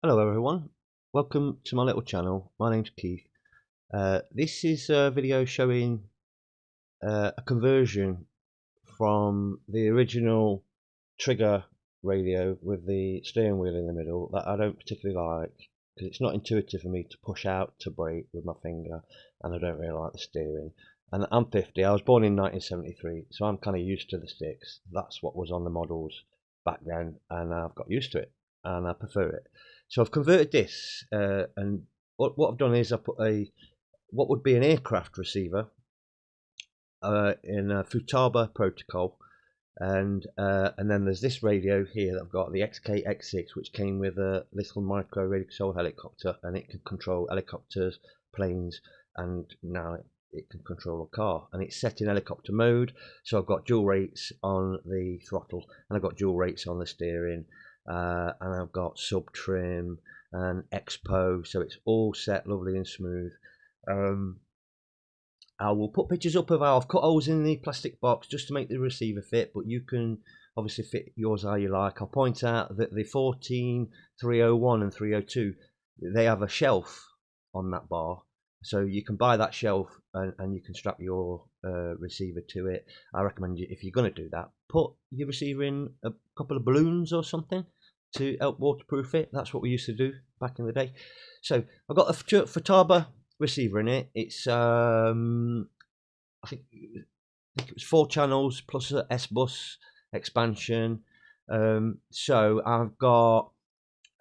Hello everyone, welcome to my little channel. My name's Keith. This is a video showing a conversion from the original trigger radio with the steering wheel in the middle that I don't particularly like because it's not intuitive for me to push out to brake with my finger, and I don't really like the steering. And I'm 50, I was born in 1973, so I'm kind of used to the sticks. That's what was on the models back then, and I've got used to it and I prefer it. So I've converted this, and what I've done is I put what would be an aircraft receiver in a Futaba protocol, and then there's this radio here that I've got, the XK-X6, which came with a little micro radio control helicopter, and it can control helicopters, planes, and now it can control a car, and it's set in helicopter mode. So I've got dual rates on the throttle, and I've got dual rates on the steering, and I've got sub trim and EXPO, so it's all set lovely and smooth. I will put pictures up of how I've cut holes in the plastic box just to make the receiver fit, but you can obviously fit yours how you like. I'll point out that the 14301 and 302, they have a shelf on that bar, so you can buy that shelf and you can strap your receiver to it. I recommend you, if you're going to do that, put your receiver in a couple of balloons or something to help waterproof it. That's what we used to do back in the day. So I've got a Futaba receiver in it. It's I think it was 4 channels plus a S-bus expansion. So I've got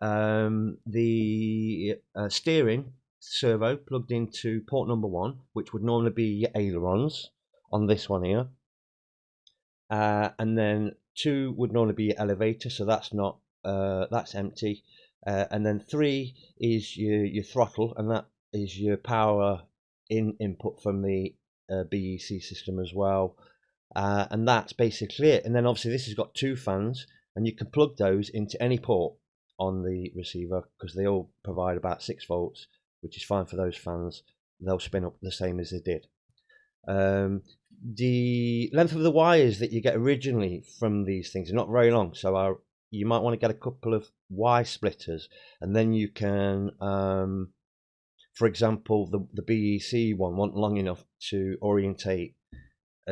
the steering servo plugged into port number 1, which would normally be your ailerons on this one here, and then 2 would normally be your elevator, so that's not that's empty, and then 3 is your throttle, and that is your power input from the BEC system as well, and that's basically it. And then obviously this has got 2 fans, and you can plug those into any port on the receiver because they all provide about 6 volts, which is fine for those fans. They'll spin up the same as they did. The length of the wires that you get originally from these things are not very long, so you might want to get a couple of Y splitters, and then you can, for example, the BEC one wasn't long enough to orientate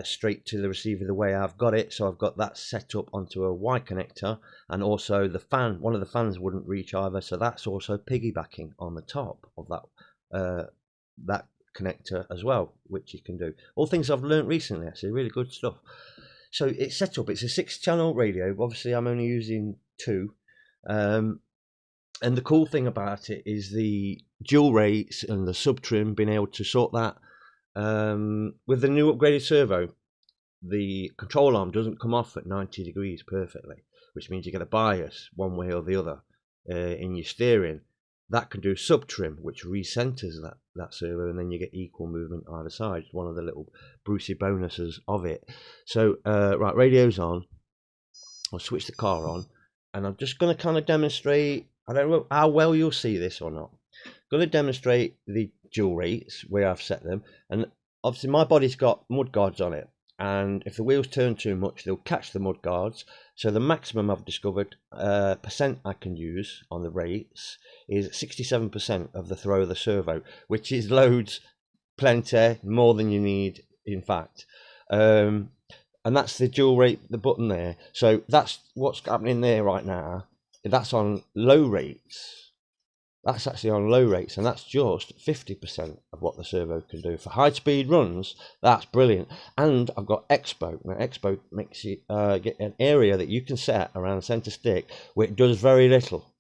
straight to the receiver the way I've got it, so I've got that set up onto a Y connector, and also the fan, one of the fans wouldn't reach either, so that's also piggybacking on the top of that connector as well, which you can do. All things I've learned recently, actually, really good stuff. So it's set up, it's a 6-channel radio. Obviously I'm only using 2, and the cool thing about it is the dual rates and the sub trim, being able to sort that. With the new upgraded servo, the control arm doesn't come off at 90 degrees perfectly, which means you get a bias one way or the other in your steering. That can do sub trim, which recenters that servo, and then you get equal movement either side. It's one of the little Brucey bonuses of it. So right, radio's on. I'll switch the car on, and I'm just going to kind of demonstrate. I don't know how well you'll see this or not. I'm going to demonstrate the dual rates where I've set them, and obviously my body's got mud guards on it, and if the wheels turn too much they'll catch the mud guards. So the maximum I've discovered percent I can use on the rates is 67% of the throw of the servo, which is loads, plenty, more than you need in fact. And that's the dual rate, the button there. So that's what's happening there right now. That's on low rates. That's actually on low rates, and that's just 50% of what the servo can do. For high speed runs, that's brilliant. And I've got EXPO. Now EXPO makes you get an area that you can set around the center stick where it does very little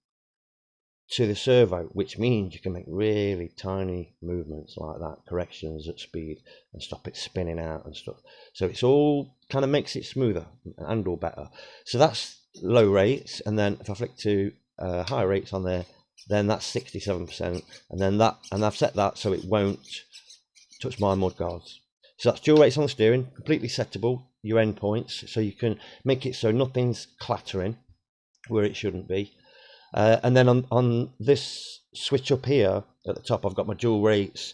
to the servo, which means you can make really tiny movements like that, corrections at speed, and stop it spinning out and stuff. So it's all kind of makes it smoother and all better. So that's low rates, and then if I flick to high rates on there, then that's 67%, and then that, and I've set that so it won't touch my mud guards. So that's dual rates on the steering, completely settable, your endpoints, so you can make it so nothing's clattering where it shouldn't be. And then on this switch up here at the top, I've got my dual rates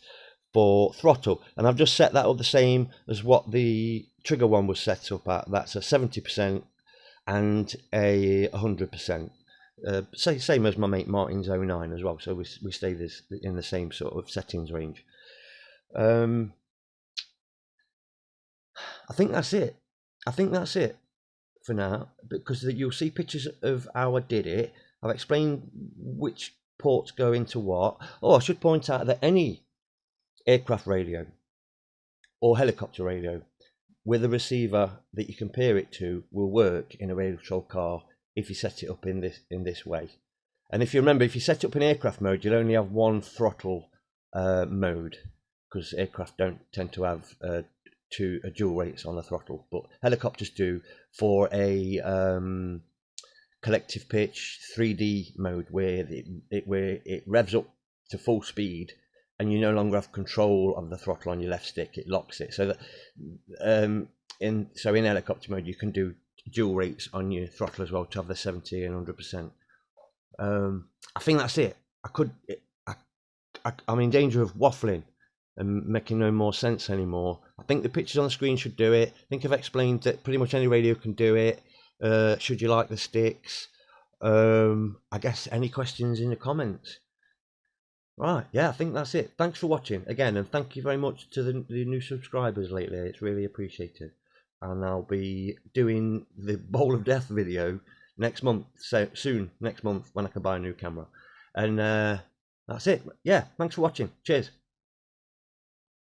for throttle, and I've just set that up the same as what the trigger one was set up at. That's a 70% and a 100%. Same as my mate Martin's 09 as well. So we stay this in the same sort of settings range. I think that's it. I think that's it for now, because you'll see pictures of how I did it. I've explained which ports go into what. Oh, I should point out that any aircraft radio or helicopter radio with a receiver that you compare it to will work in a radio control car if you set it up in this way. And if you remember, if you set it up in aircraft mode, you'll only have one throttle mode, because aircraft don't tend to have two dual rates on the throttle, but helicopters do, for a collective pitch 3D mode where it revs up to full speed and you no longer have control of the throttle on your left stick. It locks it, so that in helicopter mode you can do dual rates on your throttle as well to have the 70 and 100%. I think that's it. I'm in danger of waffling and making no more sense anymore. I think the pictures on the screen should do it. I think I've explained that pretty much any radio can do it. Should you like the sticks? I guess any questions in the comments. Right, yeah, I think that's it. Thanks for watching again, and thank you very much to the new subscribers lately. It's really appreciated. And I'll be doing the Bowl of Death video next month, so soon, next month, when I can buy a new camera. And that's it. Yeah, thanks for watching. Cheers.